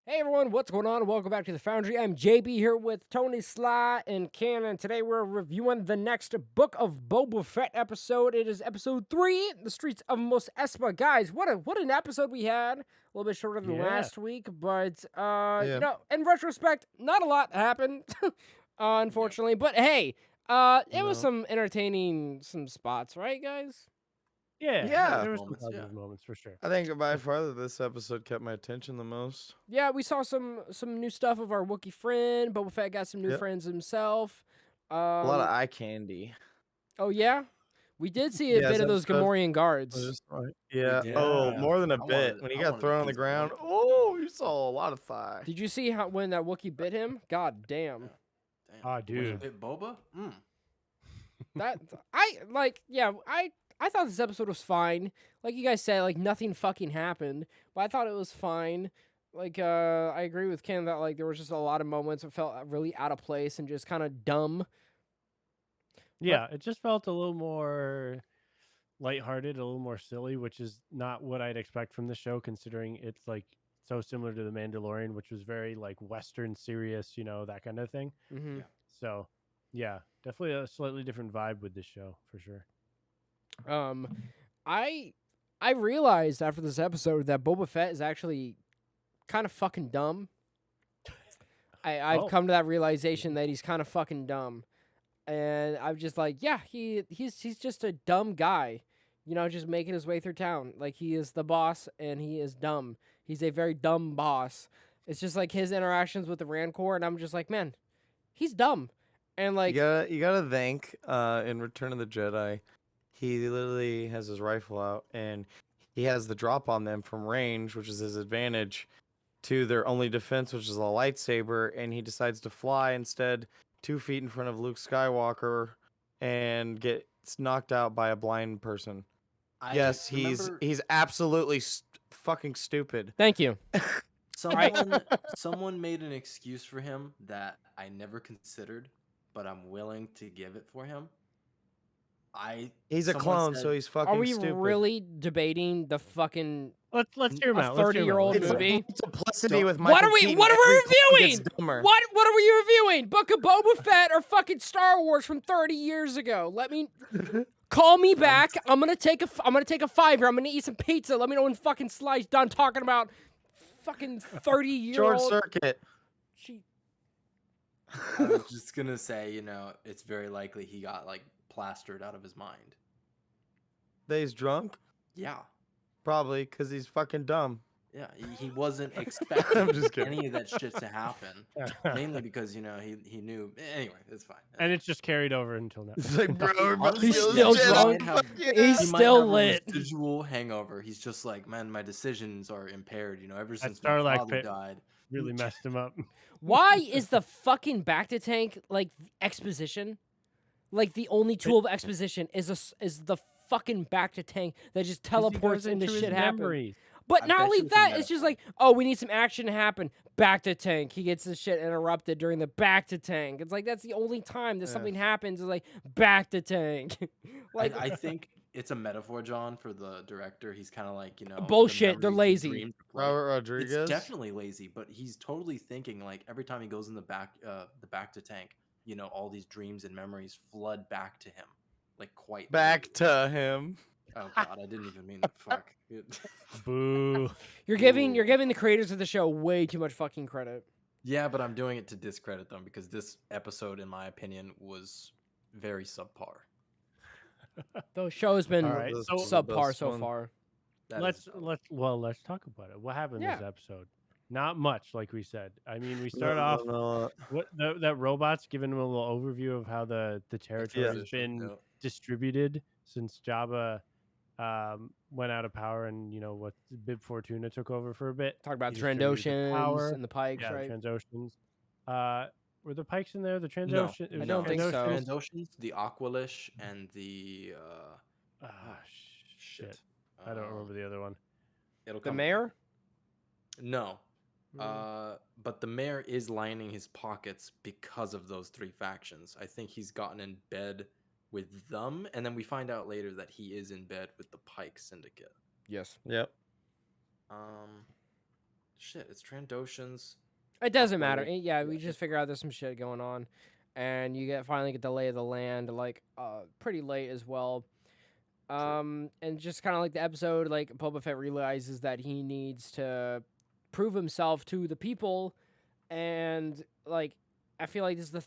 Hey everyone, what's going on? Welcome back to the Foundry. I'm JB here with Tony, Sly, and Cannon. Today we're reviewing the next Book of Boba Fett episode. It is episode 3, The Streets of Mos Espa. Guys, what an episode we had. A little bit shorter than last week, but in retrospect, not a lot happened, unfortunately. But hey, it was some entertaining spots, right, guys? Yeah. There were some positive moments for sure. I think by far this episode kept my attention the most. Yeah, we saw some new stuff of our Wookiee friend. Boba Fett got some new Yep. friends himself. A lot of eye candy. Oh yeah, we did see a bit of those Gamorrean guards. Yeah. Oh, more than a bit. When he got thrown on the ground, oh, you saw a lot of thigh. Did you see how when that Wookiee bit him? God damn. Ah, dude. Bit Boba? That I thought this episode was fine. Like you guys said, like nothing fucking happened, but I thought it was fine. Like I agree with Ken that like there was just a lot of moments that felt really out of place and just kind of dumb. Yeah, it just felt a little more lighthearted, a little more silly, which is not what I'd expect from the show, considering it's like so similar to The Mandalorian, which was very like Western serious, that kind of thing. Mm-hmm. Yeah. So, yeah, definitely a slightly different vibe with this show for sure. I realized after this episode that Boba Fett is actually kind of fucking dumb. I've come to that realization that he's kind of fucking dumb, and I'm just like, yeah, he's just a dumb guy, just making his way through town. Like he is the boss, and he is dumb. He's a very dumb boss. It's just like his interactions with the Rancor, and I'm just like, man, he's dumb, and like you gotta thank in Return of the Jedi, he literally has his rifle out and he has the drop on them from range, which is his advantage, to their only defense, which is a lightsaber, and he decides to fly instead 2 feet in front of Luke Skywalker and gets knocked out by a blind person. He's absolutely fucking stupid. Thank you. Someone made an excuse for him that I never considered, but I'm willing to give it for him. He's a clone, so he's fucking Are we stupid. really debating the fucking Let's hear him out. 30-year-old It's movie? a multiplicity with Michael What are we Keaton. reviewing? What are we reviewing? Book of Boba Fett or fucking Star Wars from 30 years ago? Let me call me back. I'm gonna take a $5. I'm gonna eat some pizza. Let me know when fucking Sly's done talking about fucking 30-year-old. Short circuit. I was just gonna say, it's very likely he got like plastered out of his mind. That he's drunk? Yeah. Probably, because he's fucking dumb. Yeah, he wasn't expecting I'm just kidding. any of that shit to happen. Mainly because, he knew. Anyway, it's fine. And it's just carried over until now. It's like, bro, He's still drunk. He's still lit. Residual hangover. He's just like, man, my decisions are impaired, ever since my Starlight father Pit died. really messed him up. Why is the fucking back to tank like exposition? Like the only tool of exposition is the fucking back to tank that just teleports into shit happen. But not only that, it's just like, oh, we need some action to happen. Back to tank. He gets the shit interrupted during the back to tank. It's like that's the only time that something happens is like back to tank. Like I think it's a metaphor, John, for the director. He's kind of like, bullshit. They're lazy. Robert Rodriguez. It's definitely lazy, but he's totally thinking like every time he goes in the back to tank, all these dreams and memories flood back to him, like quite back to him. Oh god, I didn't even mean that. Fuck. Boo. You're giving the creators of the show way too much fucking credit. Yeah, but I'm doing it to discredit them because this episode, in my opinion, was very subpar. The show has been Alright, so subpar so far. Let's talk about it. What happened in this episode? Not much, like we said. I mean, we start off that robot's giving him a little overview of how the territory has been distributed since Jabba went out of power, and what Bib Fortuna took over for a bit. Talk about Trandoshans and the Pikes, right? Trandoshans. Were the Pikes in there? The Trandoshans? No, I don't think so. Trandoshans, the Aqualish, and the shit. I don't remember the other one. The mayor? No. But the mayor is lining his pockets because of those 3 factions. I think he's gotten in bed with them, and then we find out later that he is in bed with the Pike Syndicate. Yes. Yep. shit. It's Trandoshans. It doesn't matter. Possibly. Yeah, we just figure out there's some shit going on, and you finally get the lay of the land like pretty late as well. And just kind of like the episode, like Boba Fett realizes that he needs to prove himself to the people, and like I feel like this is the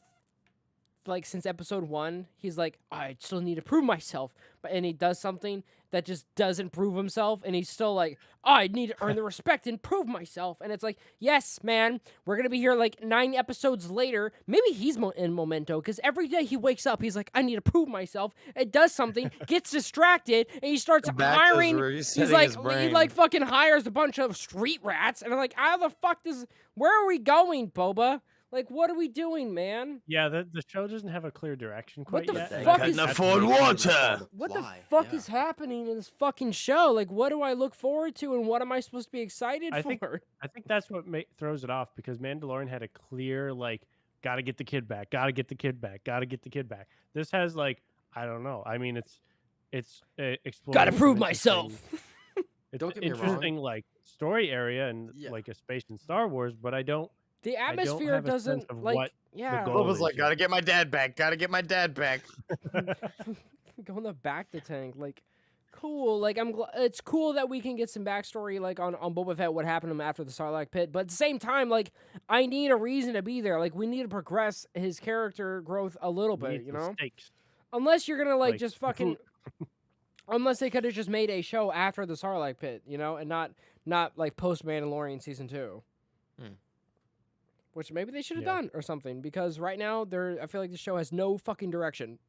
like since episode 1, he's like, I still need to prove myself, and he does something that just doesn't prove himself, and he's still like, I need to earn the respect and prove myself, and it's like, yes, man, we're gonna be here like 9 episodes later. Maybe he's in Memento, because every day he wakes up, he's like, I need to prove myself. It does something, gets distracted, and he starts hiring. He's like, he like fucking hires a bunch of street rats, and I'm like, how the fuck where are we going, Boba? Like, what are we doing, man? Yeah, the show doesn't have a clear direction quite What yet. the fuck is afford water? What the fuck is happening in this fucking show? Like, what do I look forward to, and what am I supposed to be excited for? I think that's what throws it off, because Mandalorian had a clear, like, gotta get the kid back, gotta get the kid back, gotta get the kid back. This has, like, I don't know. I mean, it's exploring. Gotta prove myself. It's Don't get me interesting, like, story area and like a space in Star Wars, but I don't. The atmosphere doesn't like. Yeah, Boba's like, gotta get my dad back. Gotta get my dad back. Go in the back to tank. Like, cool. Like, it's cool that we can get some backstory, like on Boba Fett, what happened to him after the Sarlacc pit. But at the same time, like, I need a reason to be there. Like, we need to progress his character growth a little bit. You know, stakes. Unless you're gonna like just fucking. Unless they could have just made a show after the Sarlacc pit, you know, and not like post Mandalorian season 2. Which maybe they should have done or something, because right now I feel like the show has no fucking direction.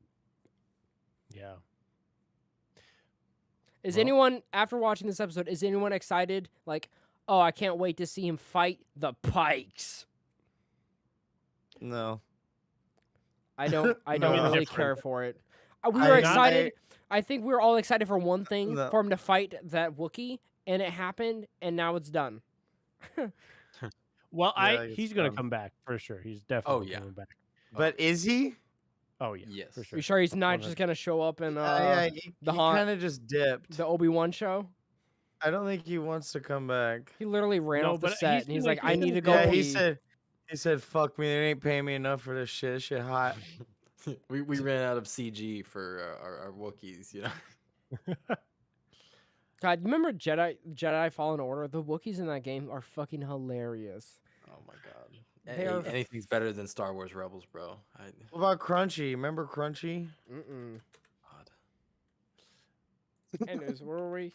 Yeah. Is anyone, after watching this episode, is anyone excited? Like, oh, I can't wait to see him fight the Pikes. No. I don't really care for it. We were excited. I think we were all excited for one thing, for him to fight that Wookiee, and it happened, and now it's done. Well, he's gonna come back for sure. He's definitely coming back. But is he? Oh yeah, yes, for sure. You sure he's not just gonna show up in he kind of just dipped. The Obi-Wan show? I don't think he wants to come back. He literally ran off the set, and he's like, I need to go. Yeah, he said, fuck me, they ain't paying me enough for this shit. This shit hot. we ran out of CG for our Wookiees, you know. God, you remember Jedi Fallen Order? The Wookiees in that game are fucking hilarious. Oh my god. Anything's better than Star Wars Rebels, bro. What about Crunchy? Remember Crunchy? God. Anyways, where were we?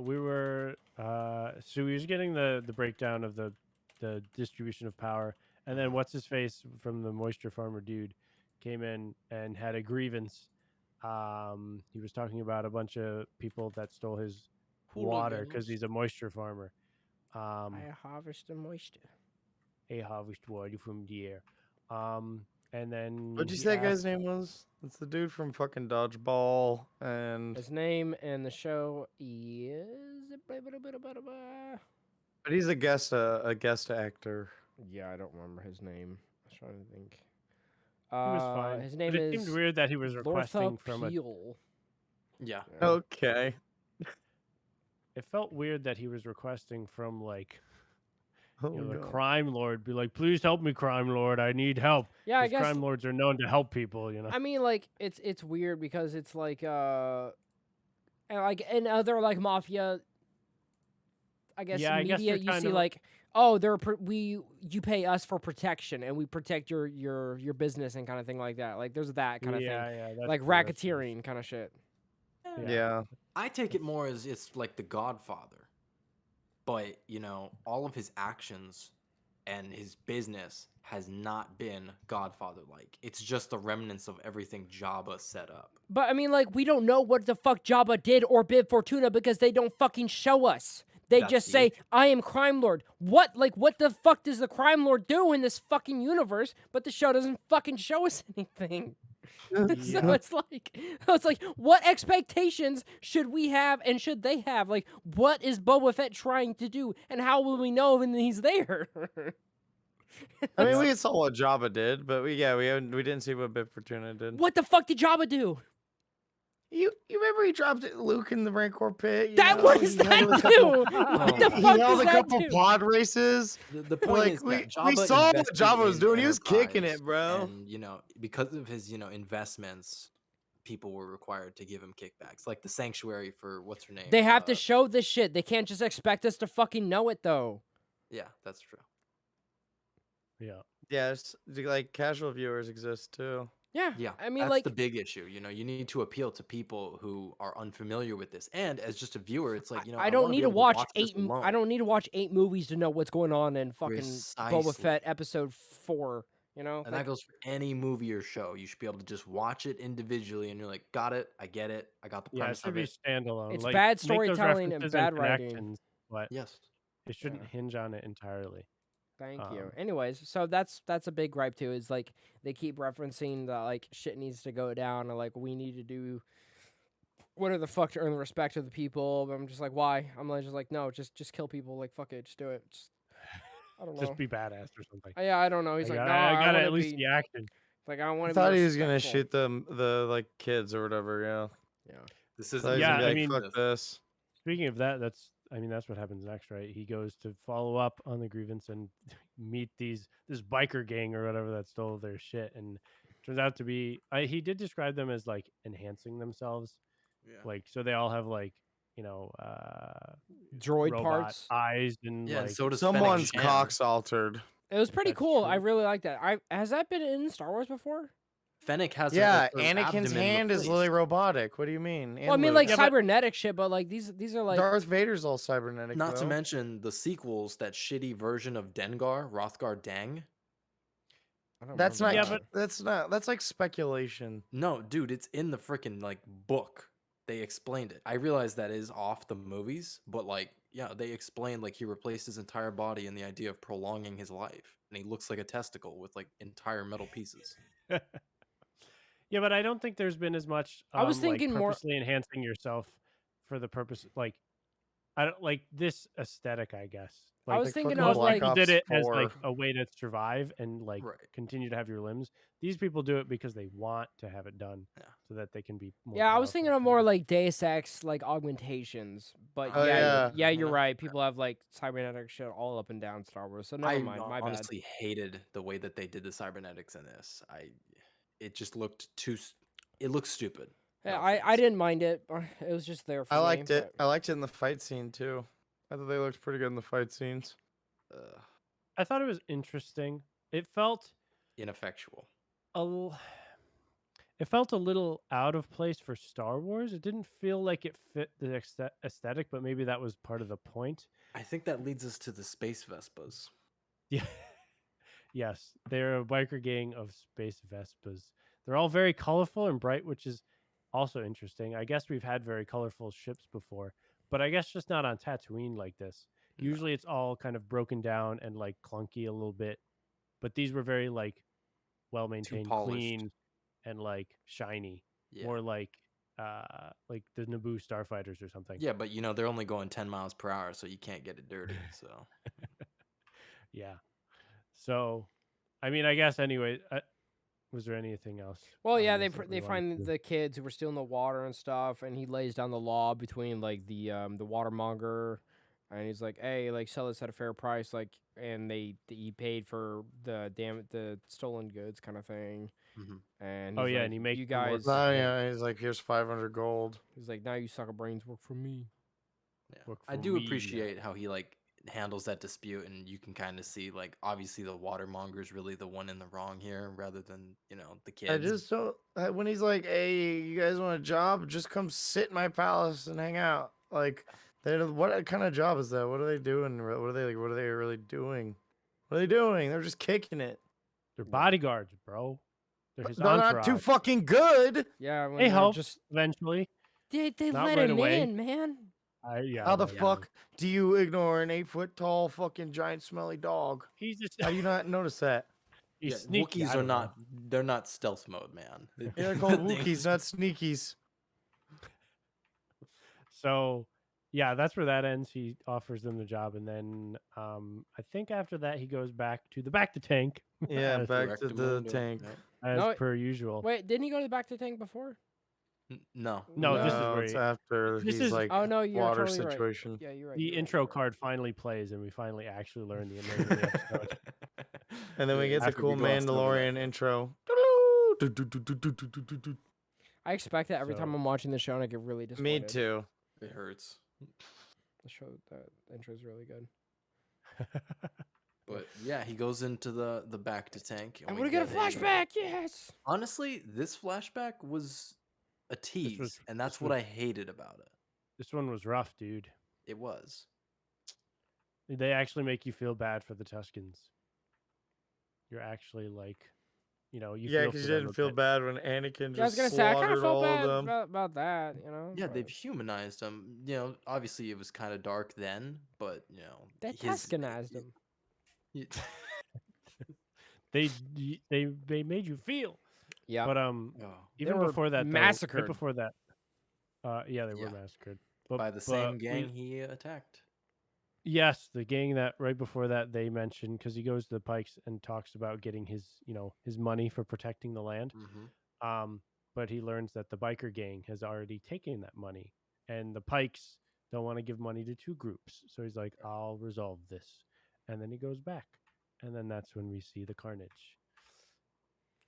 We were so we was getting the breakdown of the distribution of power, and then what's his face from the moisture farmer dude came in and had a grievance. He was talking about a bunch of people that stole his water because he's a moisture farmer. I harvest the moisture. I harvest water from the air. And then what'd you say that guy's name was? It's the dude from fucking Dodgeball, and his name in the show is. But he's a guest actor. Yeah, I don't remember his name. I was trying to think. He was fine. His name it seemed weird that he was requesting from a. Yeah. Okay. It felt weird that he was requesting from like. The crime lord be like, please help me, crime lord. I need help. Yeah, I guess crime lords are known to help people. You know. I mean, like it's weird because it's like in other like mafia. I guess media you see like, oh, you pay us for protection and we protect your business and kind of thing like that. Like there's that kind of thing. Yeah, like racketeering kind of shit. Yeah. I take it more as it's like The Godfather. But, you know, all of his actions and his business has not been Godfather-like. It's just the remnants of everything Jabba set up. But, I mean, like, we don't know what the fuck Jabba did or Bib Fortuna because they don't fucking show us. They just say, I am Crime Lord. What the fuck does the Crime Lord do in this fucking universe? But the show doesn't fucking show us anything. So it's like, what expectations should we have and should they have? Like, what is Boba Fett trying to do, and how will we know when he's there? I mean, we saw what Jabba did, but we didn't see what Bib Fortuna did. What the fuck did Jabba do? You remember he dropped Luke in the Rancor pit? What does that do? What the fuck He held does a that couple do? pod races. The point Like is, we Jabba saw what invested Jabba was in doing. He was kicking Enterprise, it, bro. And because of his investments, people were required to give him kickbacks, like the sanctuary for what's her name. They have to show this shit. They can't just expect us to fucking know it, though. Yeah, that's true. Yeah. Yes, like casual viewers exist too. Yeah. Yeah, I mean, that's like the big issue. You need to appeal to people who are unfamiliar with this, and as just a viewer, it's like I don't need to watch this 8. alone. I don't need to watch 8 movies to know what's going on in fucking Boba Precisely. Fett episode 4. You know, And that goes for any movie or show. You should be able to just watch it individually, and you're like, got it, I get it, I got the Yeah, it premise should of be it. standalone. It's Like, bad make those storytelling and references bad writing. connections, but Yes. it shouldn't hinge on it entirely. Thank you. Anyways, so that's a big gripe too. Is like they keep referencing that like shit needs to go down, or like we need to do whatever the fuck to earn the respect of the people. But I'm just like, why? I'm like, just like, no, just kill people. Like, fuck it, just do it. I don't know. Just be badass or something. Yeah, I don't know. He's I like, got, no, I got wanna at least be, the action. like I want I to. thought he was gonna shoot the like kids or whatever. Yeah. Yeah. This is Yeah, I mean, fuck this. Speaking of that, that's what happens next, right? He goes to follow up on the grievance and meet this biker gang or whatever that stole their shit, and turns out to be he did describe them as like enhancing themselves, like so they all have like droid robot parts, eyes, and Yeah, like and so does Someone's Fennec Shand. cocks altered. It was pretty That's cool. true. I really like that. Has that been in Star Wars before? Fennec has Yeah, her Anakin's abdomen hand is replaced. literally robotic. What do you mean? Well, I mean, like cybernetic shit, but like these are like Darth Vader's all cybernetic. Not to though. mention the sequels, that shitty version of Dengar, Rothgar Dang. That's not. Yeah, but That's like speculation. No, dude, it's in the freaking like book. They explained it. I realize that is off the movies, but like, yeah, they explained like he replaced his entire body in the idea of prolonging his life, and he looks like a testicle with like entire metal pieces. Yeah, but I don't think there's been as much. I was thinking like, more purposely enhancing yourself for the purpose, like I don't like this aesthetic. I guess. Like, I was thinking fucking of most Black people Ops did it 4. as like a way to survive and like Right. continue to have your limbs. These people do it because they want to have it done, Yeah. so that they can be. More yeah, I was thinking of powerful. more like Deus Ex like augmentations, but Oh, yeah, yeah. you're right. People have like cybernetic shit all up and down Star Wars, so never I mind. My bad. honestly hated the way that they did the cybernetics in this. It just looked it looked stupid. Yeah, No I offense. didn't mind it. It was just there for I me. liked it. but- I liked it in the fight scene too. I thought they looked pretty good in the fight scenes. I thought it was interesting. It felt Ineffectual. it felt a little out of place for Star Wars. It didn't feel like it fit the aesthetic, but maybe that was part of the point. I think that leads us to the space Vespas. Yeah. Yes, they're a biker gang of space Vespas. They're all very colorful and bright, which is also interesting. I guess we've had very colorful ships before, but I guess just not on Tatooine like this. No. Usually it's all kind of broken down and like clunky a little bit, but these were very like well maintained, polished. clean, and like shiny. Yeah. More like the Naboo starfighters or something. Yeah, but they're only going 10 miles per hour, so you can't get it dirty. So Yeah. So, I mean, I guess anyway. Was there anything else? Well, on yeah, this that we they wanted find to- the kids who were stealing the water and stuff, and he lays down the law between like the watermonger, and he's like, hey, like sell this at a fair price, like, and he paid for the stolen goods kind of thing. Mhm. And Oh, he's yeah, like, and he makes you them work guys. for Oh yeah, he's like, here's 500 gold. He's like, now you sucker brains work for me. yeah. Work I for do me, appreciate how he like handles that dispute, and you can kind of see like obviously the watermonger is really the one in the wrong here rather than the kids. I just don't. When he's like, "Hey, you guys want a job? Just come sit in my palace and hang out." Like, what kind of job is that? What are they doing? What are they like? What are they really doing? What are they doing? They're just kicking it. They're bodyguards, bro. They're his They're not too entourage. fucking good. Yeah, when They they're help just eventually. they Not let right him away. in, man. Yeah. How the yeah. fuck do you ignore an 8-foot tall fucking giant smelly dog? He's just How do you not notice that? he's Yeah, sneaky. I Wookiees are don't know. not. They're not stealth mode, man. They're called Wookiees, not sneakies. So, yeah, that's where that ends. He offers them the job, and then I think after that he goes back to the tank. Yeah, as, back to the Direct-to-Mundo, tank. yeah. as No, per usual. Wait, didn't he go to the back to the tank before? No. No, this is No, where it's he, after this he's is like Oh no, you're water totally right. situation. Yeah, you're right. the you're right, intro you're right. card finally plays, and we finally actually learn the name of the episode. And then we get the After cool we glossed over that. Mandalorian intro. I expect that every time So- I'm watching the show, and I get really disappointed. Me too. It hurts. The show, that intro is really good. But yeah, he goes into the back to tank. And we we get a flashback. Yes. Honestly, this flashback was a tease, and that's this what was- I hated about it. This one was rough, dude. It was. They actually make you feel bad for the Tuscans. You're actually like, you Yeah, feel because for you them didn't a feel bit. bad when Anakin Yeah, I was just gonna say I kind of slaughtered felt all bad of them. about that. Yeah, but they've humanized him. Obviously it was kind of dark then, but they Tuscanized him. They made you feel. Yeah. But even were before that, though, massacred. right before that, yeah, they were Yeah. massacred. But by the same but gang we- he attacked. Yes, the gang that right before that they mentioned, because he goes to the Pikes and talks about getting his his money for protecting the land. Mm-hmm. But he learns that the biker gang has already taken that money, and the Pikes don't want to give money to two groups. So he's like, "I'll resolve this," and then he goes back, and then that's when we see the carnage.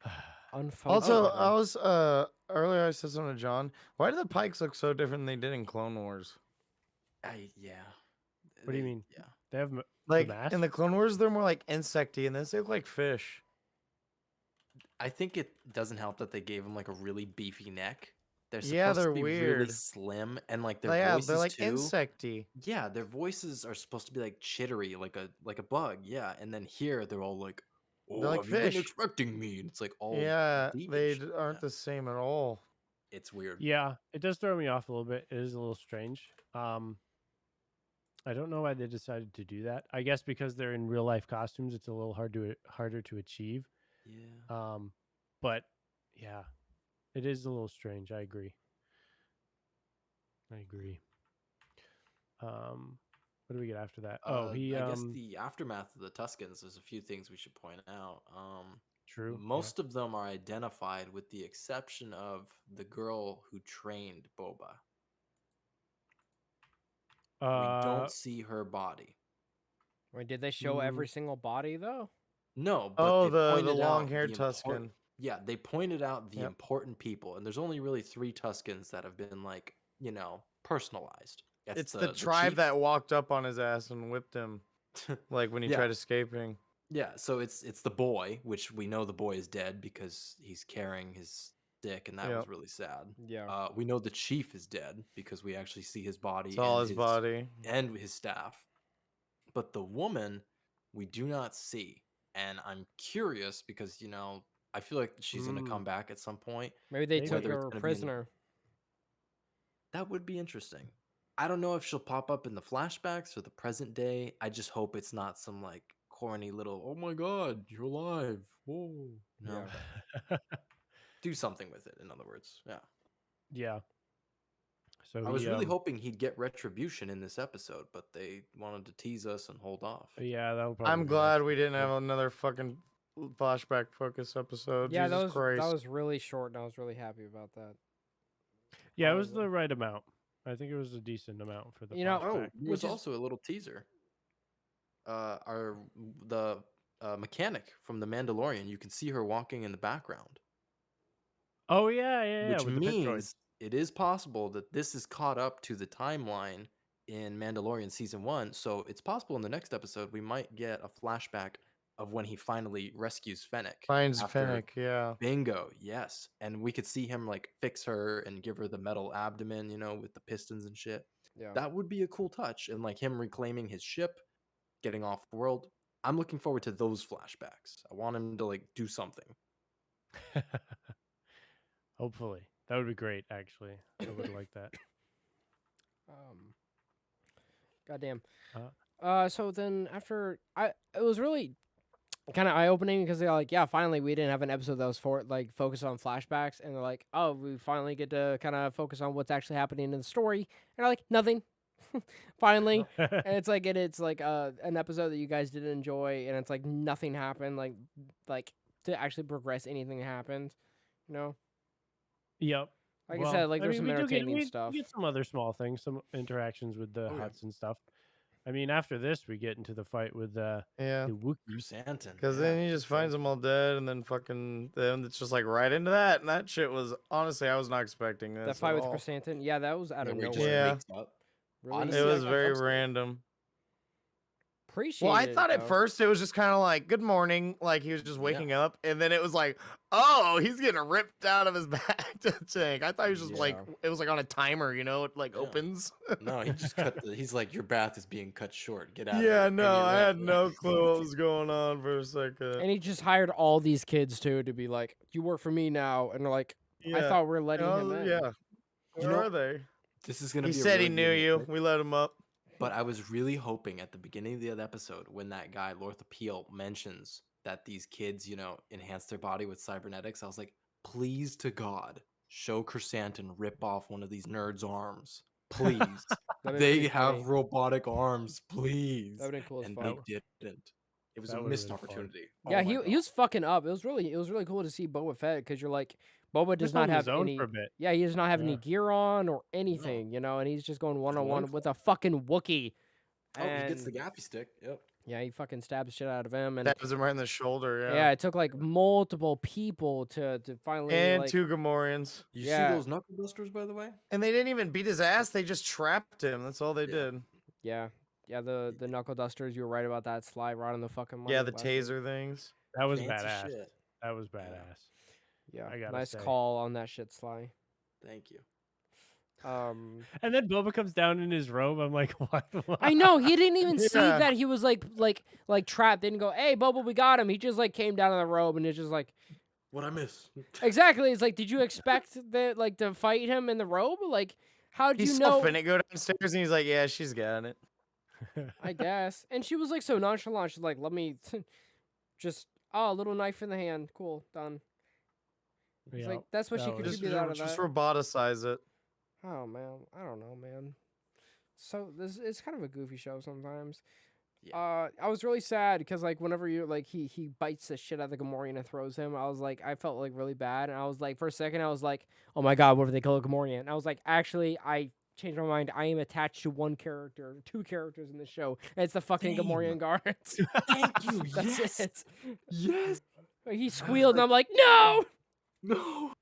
Also, Unfocused. I was earlier I said something to John. Why do the Pikes look so different than they did in Clone Wars? Yeah. What do you mean? Yeah. They have Like masks? in the Clone Wars, they're more like insecty, and this they look like fish. I think it doesn't help that they gave him like a really beefy neck. They're supposed Yeah, to they're be really weird. slim, and like their Yeah, voices they're like too. insecty. Yeah, their voices are supposed to be like chittery, like a bug. Yeah, and then here they're all like, "Oh, They're like have you been fish." expecting me?" And it's like all Yeah, they deepish. aren't the same at all. It's weird. Yeah, it does throw me off a little bit. It is a little strange. I don't know why they decided to do that. I guess because they're in real life costumes, it's a little harder to achieve. Yeah. But yeah, it is a little strange. I agree. What do we get after that? I guess the aftermath of the Tuscans. There's a few things we should point out. True. Most of them are identified, with the exception of the girl who trained Boba. We don't see her body. Wait, did they show every single body though? No, but Oh, they the pointed out long-haired the Tuscan. Yeah, they pointed out the Yep. important people, and there's only really 3 Tuscans that have been like, personalized. That's It's the tribe chief. that walked up on his ass and whipped him, like when he Yeah. tried escaping. Yeah, so it's the boy, which we know the boy is dead because he's carrying his stick, and that was Yep. really sad. Yeah. We know the chief is dead because we actually see his body It's all and his body. and his staff. But the woman we do not see, and I'm curious because I feel like she's gonna come back at some point. Maybe they Maybe. took Whether it's her gonna be in- prisoner. That would be interesting. I don't know if she'll pop up in the flashbacks or the present day. I just hope it's not some like corny little, "Oh my god, you're alive." Whoa. No. Yeah. Do something with it, in other words. Yeah. Yeah. So I was really hoping he'd get retribution in this episode, but they wanted to tease us and hold off. Yeah, that'll probably. I'm be glad next we didn't have episode. another fucking flashback focus episode. Yeah, Jesus Christ. that was really short, and I was really happy about that. Yeah, it all was of the them. right amount. I think it was a decent amount for the. You know- Oh, flashback. there's Which is- also a little teaser. The mechanic from the Mandalorian, you can see her walking in the background, Oh yeah, which with the pit droids. means it is possible that this is caught up to the timeline in Mandalorian season 1. So it's possible in the next episode we might get a flashback of when he finally rescues Fennec. Finds after- Fennec, yeah. Bingo, yes. And we could see him like fix her and give her the metal abdomen, with the pistons and shit. Yeah. That would be a cool touch. And like him reclaiming his ship, getting off the world. I'm looking forward to those flashbacks. I want him to like do something. Hopefully, that would be great. Actually, I would like that. Goddamn. So then after it was really kind of eye opening because they're like, yeah, finally we didn't have an episode that was focused on flashbacks, and they're like, oh, we finally get to kind of focus on what's actually happening in the story, and I'm like, nothing. Finally, and it's like an episode that you guys didn't enjoy, and it's like nothing happened, like to actually progress anything happened, Yep. Like I said, like there's some entertaining stuff. We get some other small things, some interactions with the huts and stuff. I mean, after this, we get into the fight with the Wookiees. Chrysanthemum. Because then he just finds them all dead, and then then it's just like right into that, and that shit was honestly I was not expecting this. That fight with Chrysanthemum, yeah, that was out of nowhere. Yeah, really, honestly, it was very random. Appreciate well, I it, thought though. at first it was just kind of like good morning, like he was just waking up, and then it was like, oh, he's getting ripped out of his back tank. I thought he was just like it was like on a timer, you know, it like opens. No, he just he's like, your bath is being cut short. Get out. Yeah, of here. no, I had no clue what was going on for a second. And he just hired all these kids too to be like, you work for me now, and they're like, I thought we were letting him in. Yeah, where are they? This is gonna. He be said a really he knew you. We let him up. But I was really hoping at the beginning of the other episode when that guy, Lortha Peel, mentions that these kids, you know, enhance their body with cybernetics, I was like, please to God, show Chrysanthemum rip off one of these nerds' arms. Please. They have robotic arms, please. That would have been cool as and fuck. they didn't. It was a missed opportunity. Yeah, he was fucking up. It was really cool to see Boba Fett because you're like, Boba does not have any. Yeah, he does not have any gear on or anything, you know, and he's just going one-on-one with a fucking Wookiee. Oh, he gets the gappy stick. Yep. Yeah, he fucking stabs shit out of him and stabs him right in the shoulder. Yeah. Yeah, it took like multiple people to finally and 2 Gamorreans. You see those knuckle busters, by the way? And they didn't even beat his ass. They just trapped him. That's all they did. Yeah. Yeah, the knuckle dusters. You were right about that. Sly right on the fucking money. Yeah, the taser things. That was badass. That was badass. Yeah, nice call on that shit, Sly. Thank you. And then Boba comes down in his robe. I'm like, what? I know he didn't even see that he was like trapped. Didn't go, hey, Boba, we got him. He just like came down in the robe and it's just like, what I miss? Exactly. It's like, did you expect to fight him in the robe? Like, how did you know? He saw Finnick go downstairs and he's like, yeah, she's got it. I guess. And she was like so nonchalant. She's like, let me just a little knife in the hand. Cool, done. It's like that's what she contributed out of that. Just roboticize it. Oh man, I don't know, man. So it's kind of a goofy show sometimes. Yeah. I was really sad because like whenever you like he bites the shit out of the Gamorrean and throws him, I was like I felt like really bad, and I was like for a second I was like, oh my god, what if they kill a Gamorrean? And I was like, actually I changed my mind. I am attached to one character, 2 characters in the show. And it's the fucking Gamorrean guards. Thank you. That's it. Yes. He squealed, and I'm like, no. No.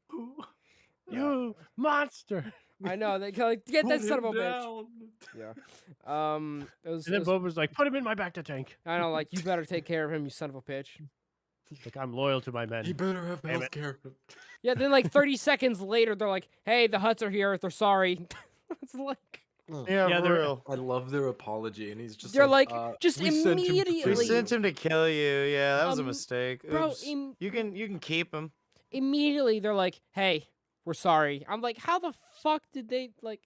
You monster. I know. They like get that son of a bitch. Yeah. It was. And then Boba's like, put him in my Bacta tank. I know. Like, you better take care of him, you son of a bitch. Like, I'm loyal to my men. He better have health care. Yeah. Then like 30 seconds later, they're like, "Hey, the Hutts are here. They're sorry." It's like. Yeah, for real. I love their apology, and he's just. They're like just immediately. We sent him to kill you. Yeah, that was a mistake. Bro, you can keep him. Immediately, they're like, "Hey, we're sorry." I'm like, how the fuck did they like?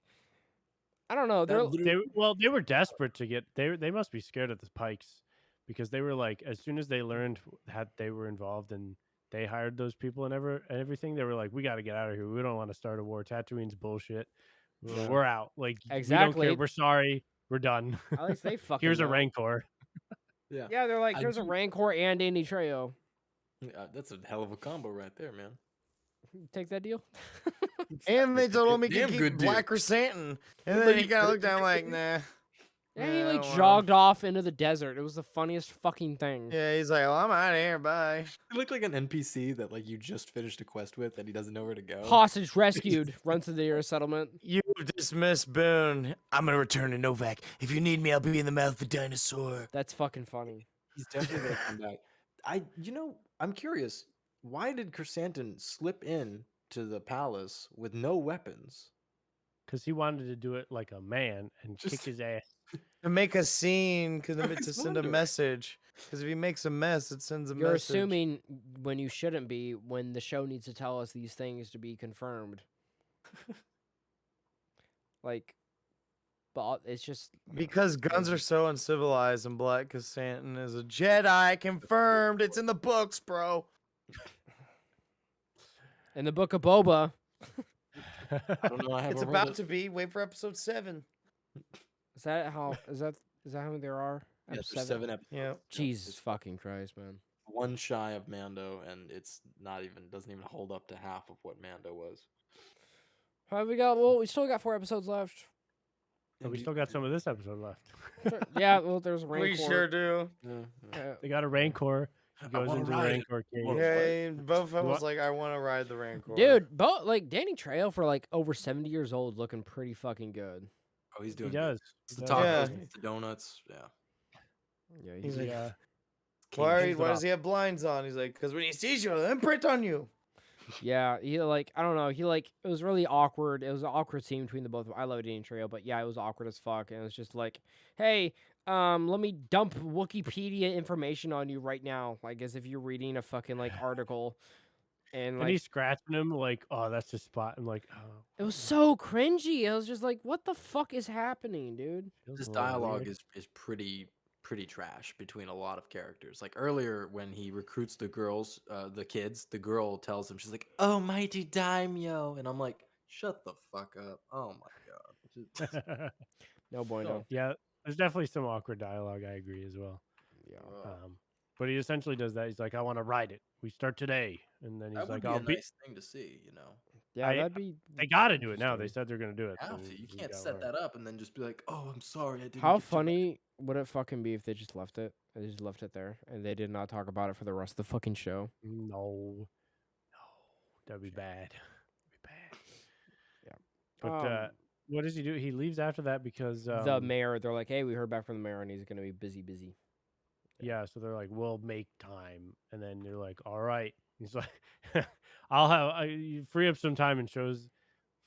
I don't know. They were desperate to get. They must be scared of the Pikes, because they were like, as soon as they learned that they were involved and they hired those people and everything, they were like, we got to get out of here. We don't want to start a war. Tatooine's bullshit. Yeah. We're out. Like, exactly. We don't care. We're sorry. We're done. At least they fucking. Here's a Rancor. Yeah. Yeah, they're like, here's a Rancor and Andy Trejo. That's a hell of a combo right there, man. Take that deal. And they told him he could keep Black Chrysanthemum. And then he kind of looked down like, nah. Yeah, he like jogged off into the desert. It was the funniest fucking thing. Yeah, he's like, well, I'm out of here. Bye. He looked like an NPC that like you just finished a quest with and he doesn't know where to go. Hostage rescued. Runs to the nearest settlement. You've dismissed Boone. I'm going to return to Novak. If you need me, I'll be in the mouth of a dinosaur. That's fucking funny. He's definitely going to come back. I'm curious. Why did Chrysanthemum slip in to the palace with no weapons? Because he wanted to do it like a man and kick his ass. To make a scene, to send a message. Because if he makes a mess, it sends a message. You're assuming when you shouldn't be, when the show needs to tell us these things to be confirmed. Like, but it's just... Because guns are so uncivilized and Black Chrysanthemum is a Jedi. Confirmed. It's in the books, bro. In the book of Boba. I don't know. It's about to be. Wait for episode 7. Is that how many there are? Yeah, there's 7 episodes. Yeah. Jesus fucking Christ, man. One shy of Mando, and it's doesn't even hold up to half of what Mando was. We got? Well, we still got 4 episodes left. And we still got some of this episode left. Yeah, well, there's a Rancor. We sure do. They got a Rancor. He goes into the Rancor cave. Yeah, Boba Fett was like, I want to ride the Rancor. Dude, like Danny Trejo for like over 70 years old, looking pretty fucking good. Oh, he's doing. He does. It's the tacos, the donuts. Yeah. Yeah, he's like, why does he have blinds on? He's like, because when he sees you, he'll imprint on you. Yeah, he like, I don't know, he like, it was really awkward. It was an awkward scene between the both of them. I love Danny Trejo, but yeah, it was awkward as fuck. And it was just like, hey, let me dump Wikipedia information on you right now, like as if you're reading a fucking like article. And like, he's scratching him like, oh, that's his spot. I'm like, oh. It was so cringy. I was just like, what the fuck is happening, dude? This dialogue is pretty trash between a lot of characters. Like earlier when he recruits the girls, the kids, the girl tells him, she's like, "Oh, mighty daimyo," and I'm like, shut the fuck up. Oh my god. No bueno. Yeah, there's definitely some awkward dialogue. I agree as well. Yeah. But he essentially does that. He's like, I want to ride it. We start today, and then he's like, "I'll be a nice thing to see," you know. Yeah, that'd be. They got to do it now. They said they're gonna do it. So you can't set that up and then just be like, "Oh, I'm sorry, I didn't." How funny would it fucking be if they just left it? They just left it there, and they did not talk about it for the rest of the fucking show. No, that'd be bad. Yeah. But what does he do? He leaves after that because the mayor. They're like, "Hey, we heard back from the mayor, and he's gonna be busy." Yeah, so they're like, "We'll make time," and then they're like, "All right." He's like, you free up some time," and shows,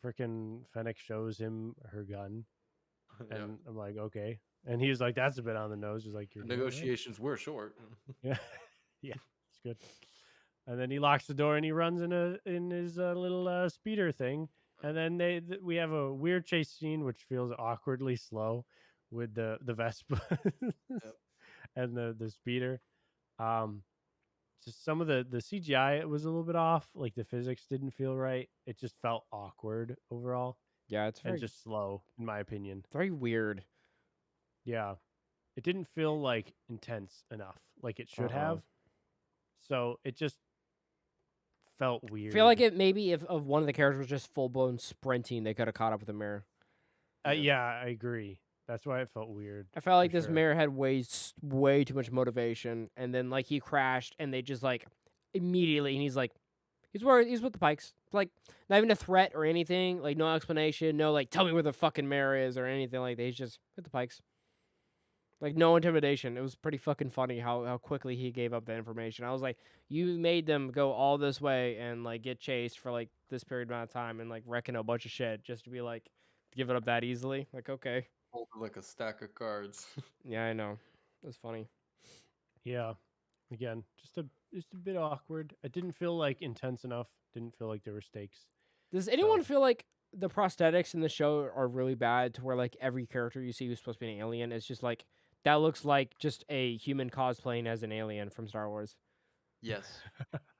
freaking Fennec shows him her gun, and I'm like, okay, and he's like, "That's a bit on the nose." He's like, "Your negotiations were short." Yeah, it's good. And then he locks the door and he runs in his little speeder thing, and then we have a weird chase scene which feels awkwardly slow with the Vespa. And the speeder. Just some of the CGI was a little bit off. Like the physics didn't feel right. It just felt awkward overall. Yeah, it's very just slow, in my opinion. Very weird. Yeah, it didn't feel like intense enough, like it should have. So it just felt weird. I feel like it maybe if one of the characters was just full blown sprinting, they could have caught up with the mayor. Yeah, I agree. That's why it felt weird. I felt like this mayor had way too much motivation, and then like he crashed, and they just like immediately, and he's like, he's with the Pikes, like not even a threat or anything, like no explanation, no like tell me where the fucking mayor is or anything like that. He's just with the Pikes, like no intimidation. It was pretty fucking funny how quickly he gave up the information. I was like, you made them go all this way and like get chased for like this period amount of time and like wrecking a bunch of shit just to be like give it up that easily. Like okay. Like a stack of cards. Yeah, I know. It was funny. Yeah. Again, just a bit awkward. It didn't feel like intense enough. Didn't feel like there were stakes. Does anyone feel like the prosthetics in the show are really bad to where like every character you see who's supposed to be an alien is just like that looks like just a human cosplaying as an alien from Star Wars? Yes.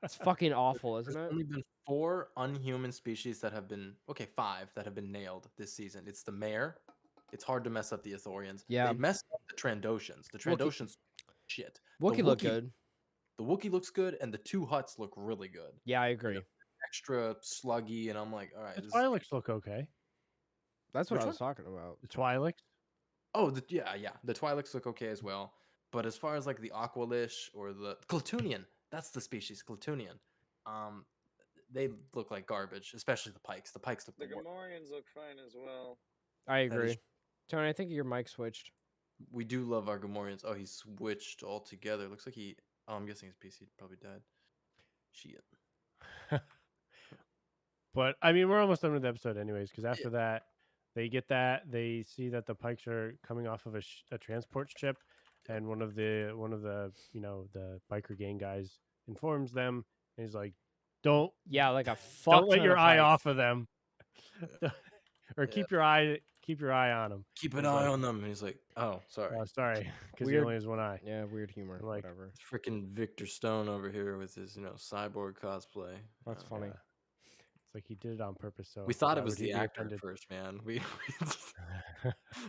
It's fucking awful, isn't There's it? only been 4 unhuman species that have been 5 that have been nailed this season. It's the mayor. It's hard to mess up the Ithorians. Yeah. They messed up the Trandoshans. The Trandoshans, shit. Wookiee look good. The Wookiee looks good, and the 2 Hutts look really good. Yeah, I agree. Extra sluggy, and I'm like, all right. The Twi'leks look okay. That's what I was talking about. The Twi'leks? Oh, yeah. The Twi'leks look okay as well. But as far as like the Aqualish or the Klatooinian, that's the species, Klatooinian. They look like garbage, especially the Pikes. The Pikes look the Gamorreans look fine as well. I agree. Tony, I think your mic switched. We do love our Gamorreans. Oh, he switched altogether. Looks like he... Oh, I'm guessing his PC probably died. Shit. But, I mean, we're almost done with the episode anyways, because after that, they get that. They see that the Pikes are coming off of a transport ship, and one of the the biker gang guys informs them, and he's like, don't let your eye off of them. Or keep your eye on him. Keep an eye on them. And he's like, oh, sorry. Oh, sorry. Because he only has one eye. Yeah, weird humor. Like, whatever. Freaking Victor Stone over here with his, cyborg cosplay. That's funny. It's like he did it on purpose. So we thought it was the actor at first, man.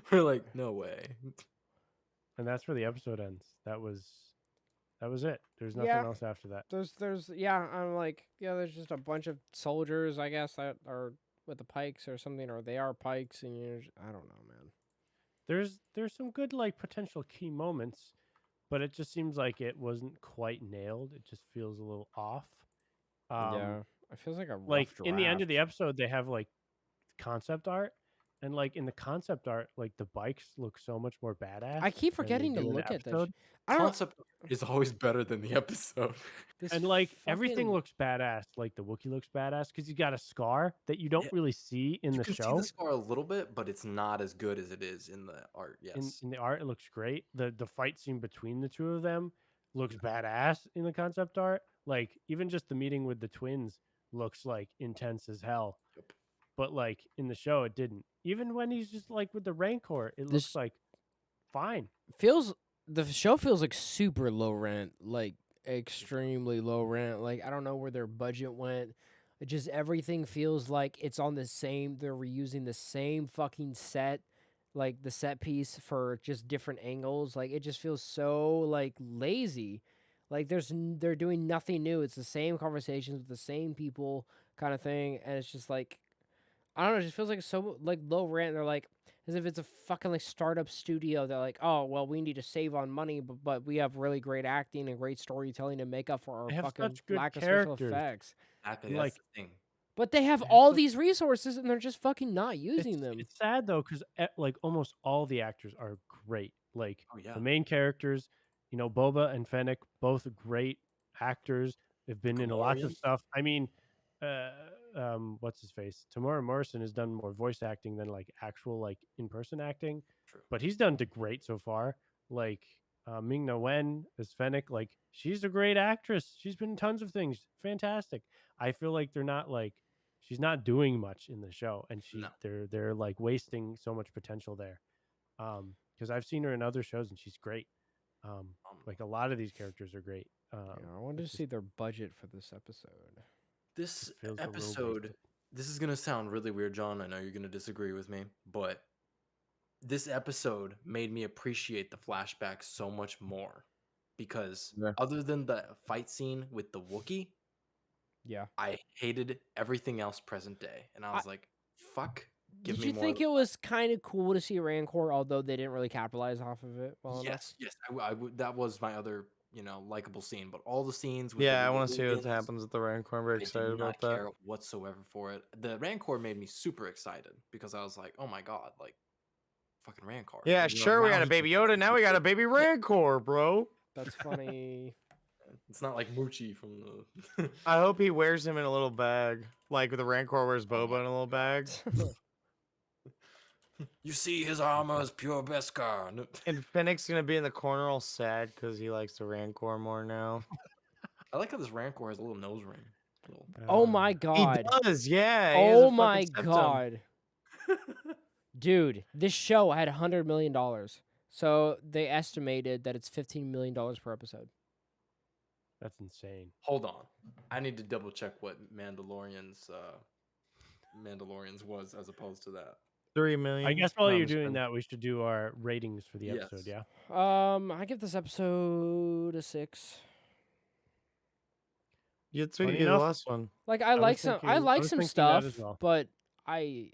We're like, no way. And that's where the episode ends. That was it. There's nothing else after that. I'm like, there's just a bunch of soldiers, I guess, that are with the Pikes or something, or they are Pikes, and I don't know, man. There's some good like potential key moments, but it just seems like it wasn't quite nailed. It just feels a little off. Yeah, it feels like a rough Like draft. in the end of the episode, they have like concept art, and like in the concept art, like the bikes look so much more badass. I keep than they forgetting to do in the look at this. episode. Concept is always better than the episode. This And like fucking... everything looks badass. Like the Wookiee looks badass because he's got a scar that you don't really see in You the can show. see the scar a little bit, but it's not as good as it is in the art. Yes. In the art, it looks great. The fight scene between the two of them looks badass in the concept art. Like even just the meeting with the twins looks like intense as hell. Yep. But like in the show, it didn't. Even when he's just like with the Rancor, it looks like fine. The show feels like super low rent, like extremely low rent. Like I don't know where their budget went. It just everything feels like it's on the same. They're reusing the same fucking set, like the set piece for just different angles. Like it just feels so like lazy. Like they're doing nothing new. It's the same conversations with the same people, kind of thing, and it's just like I don't know. It just feels like so like low rent. They're like as if it's a fucking like startup studio. They're like, oh well, we need to save on money, but we have really great acting and great storytelling to make up for our fucking lack of special effects. Exactly, like that's the thing. But they have all these resources and they're just fucking not using them. It's sad though because like almost all the actors are great. Like the main characters, you know, Boba and Fennec, both great actors. They've been in lots of stuff. I mean, what's his face? Tamora Morrison has done more voice acting than like actual like in-person acting. True. But he's done great so far. Like Ming-Na Wen as Fennec, like she's a great actress. She's been in tons of things. Fantastic. I feel like they're not like she's not doing much in the show, and they're like wasting so much potential there. Because I've seen her in other shows and she's great. Like a lot of these characters are great. I wanted to see their budget for this episode. This episode, this is gonna sound really weird, John. I know you're gonna disagree with me, but this episode made me appreciate the flashbacks so much more because other than the fight scene with the Wookiee, I hated everything else present day, and I was like, "Fuck." Did you think it was kind of cool to see Rancor, although they didn't really capitalize off of it? Well, yes, I would. That was my other, likable scene. But all the scenes, with I want to see what happens with the Rancor. I'm very excited about that. I did not care whatsoever for it. The Rancor made me super excited because I was like, "Oh my god, like, fucking Rancor!" Yeah, sure. We got a baby Yoda. Now we got a baby Rancor, bro. That's funny. It's not like Moochie from the. I hope he wears him in a little bag, like the Rancor wears Boba in a little bag. You see, his armor is pure Beskar. And Fennec's gonna be in the corner all sad because he likes the Rancor more now. I like how this Rancor has a little nose ring. Oh my god. He does, yeah. Oh my god. Dude, this show had $100 million. So they estimated that it's $15 million per episode. That's insane. Hold on. I need to double check what Mandalorian's was as opposed to that. 3 million. I guess while you're doing that, we should do our ratings for the episode. Yeah. I give this episode a 6. Yeah, it's the last one. Like I like some stuff, but I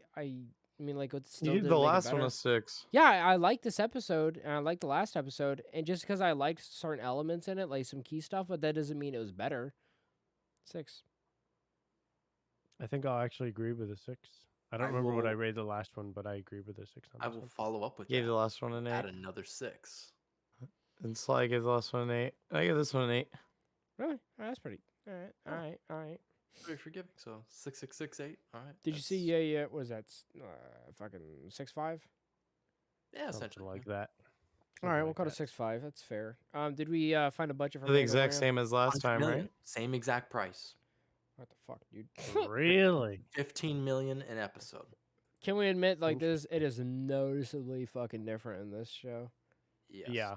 mean, like it's still. You did the last one a 6. Yeah, I like this episode and I like the last episode, and just because I liked certain elements in it, like some key stuff, but that doesn't mean it was better. 6. I think I'll actually agree with a 6. I don't remember what I rated the last one, but I agree with the 6. I will follow up with. Gave the last one an 8. Add another 6. And Sly gave the last one an 8. I give this one an 8. Really? Oh, that's pretty. All right. Very forgiving. So 6, 6, 6, 8. All right. Did you see? Yeah. What was that? Fucking 6.5. Yeah, essentially like that. All right, we'll call it 6.5. That's fair. Did we find a budget for the exact same as last time, right? Same exact price. What the fuck, dude? Really? 15 million an episode. Can we admit, like this? It is noticeably fucking different in this show. Yes. Yeah.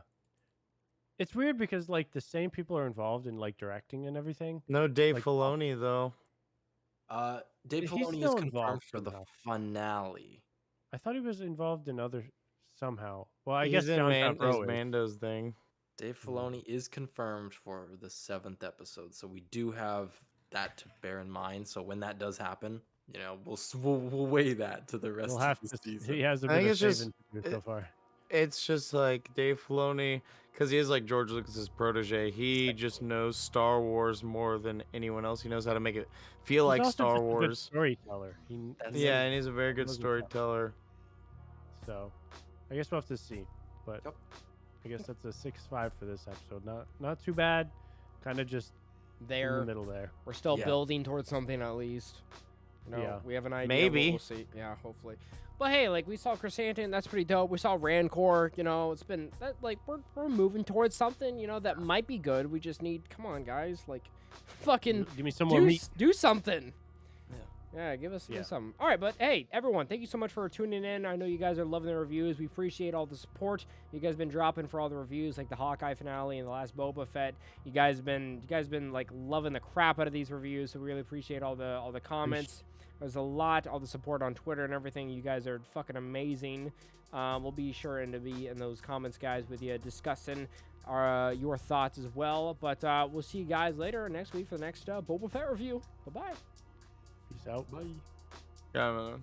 It's weird because like the same people are involved in like directing and everything. No Dave Filoni though. Dave Filoni is confirmed for the finale. I thought he was involved in other somehow. Well, I guess guess John Mando's thing. Dave Filoni is confirmed for the 7th episode, so we do have that to bear in mind. So when that does happen, you know, we'll weigh that to the rest We'll have of the to. season. He has a I think bit of it's just- saving to do so far. It's just like Dave Filoni, because he is like George Lucas's protege. He just knows Star Wars more than anyone else. He knows how to make it feel He's like also Star just a good Wars. storyteller. Yeah, and he's a very good Doesn't storyteller. So, I guess we'll have to see. But Yep. I guess that's a 6-5 for this episode. Not too bad. Kind of just in There, the middle there. we're still Yeah. building towards something at least. You know, Yeah. we have an idea. Maybe. We'll see. Yeah, hopefully. But hey, like we saw Chrysanthemum, that's pretty dope. We saw Rancor. You know, it's been that like we're moving towards something. You know, that might be good. We just need, come on, guys, like, fucking Give me some more meat. do something. Yeah. Yeah, give us something. All right, but hey, everyone, thank you so much for tuning in. I know you guys are loving the reviews. We appreciate all the support you guys been dropping for all the reviews, like the Hawkeye finale and the last Boba Fett. You guys been like loving the crap out of these reviews. So we really appreciate all the comments. There's a lot, all the support on Twitter and everything. You guys are fucking amazing. We'll be sure to be in those comments, guys, with you discussing your thoughts as well. But we'll see you guys later next week for the next Boba Fett review. Bye-bye. Peace out. Bye. Yeah, man.